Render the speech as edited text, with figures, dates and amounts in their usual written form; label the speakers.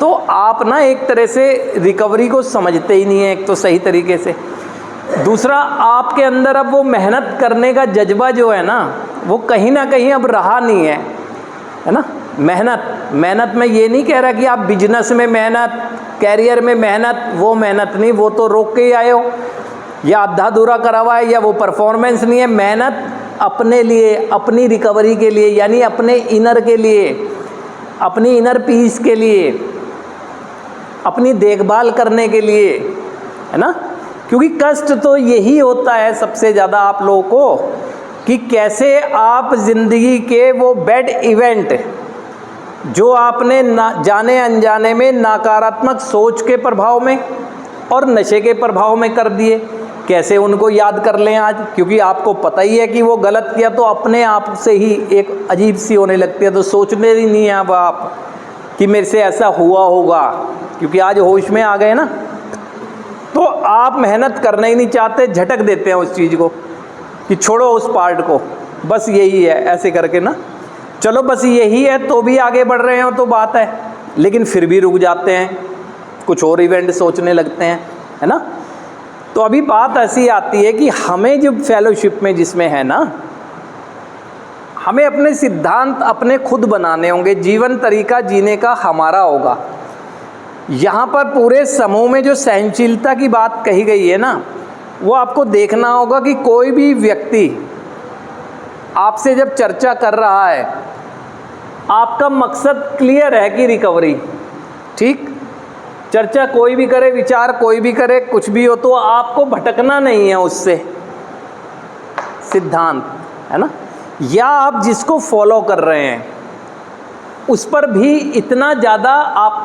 Speaker 1: तो आप ना एक तरह से रिकवरी को समझते ही नहीं है, एक तो सही तरीके से। दूसरा, आपके अंदर अब वो मेहनत करने का जज्बा जो है ना, वो कहीं ना कहीं अब रहा नहीं है ना। मेहनत में ये नहीं कह रहा कि आप बिजनेस में मेहनत, कैरियर में मेहनत, वो मेहनत नहीं, वो तो रोक के ही आए हो, या आधा अधूरा करा हुआ है, या वो परफॉर्मेंस नहीं है। मेहनत अपने लिए, अपनी रिकवरी के लिए, यानी अपने इनर के लिए, अपनी इनर पीस के लिए, अपनी देखभाल करने के लिए, है ना। क्योंकि कष्ट तो यही होता है सबसे ज़्यादा आप लोगों को, कि कैसे आप ज़िंदगी के वो बैड इवेंट जो आपने जाने अनजाने में नकारात्मक सोच के प्रभाव में और नशे के प्रभाव में कर दिए, कैसे उनको याद कर लें आज। क्योंकि आपको पता ही है कि वो गलत किया, तो अपने आप से ही एक अजीब सी होने लगती है, तो सोचने ही नहीं है अब आप कि मेरे से ऐसा हुआ होगा, क्योंकि आज होश में आ गए ना। तो आप मेहनत करना ही नहीं चाहते, झटक देते हैं उस चीज़ को कि छोड़ो उस पार्ट को, बस यही है, ऐसे करके ना, चलो बस यही है, तो भी आगे बढ़ रहे हो तो बात है, लेकिन फिर भी रुक जाते हैं, कुछ और इवेंट सोचने लगते हैं, है ना। तो अभी बात ऐसी आती है कि हमें जब फेलोशिप में जिसमें है ना, हमें अपने सिद्धांत अपने खुद बनाने होंगे, जीवन तरीका जीने का हमारा होगा। यहाँ पर पूरे समूह में जो सहनशीलता की बात कही गई है ना, वो आपको देखना होगा कि कोई भी व्यक्ति आपसे जब चर्चा कर रहा है, आपका मकसद क्लियर है कि रिकवरी, ठीक। चर्चा कोई भी करे, विचार कोई भी करे, कुछ भी हो, तो आपको भटकना नहीं है उससे, सिद्धांत, है ना। या आप जिसको फॉलो कर रहे हैं उस पर भी इतना ज़्यादा आप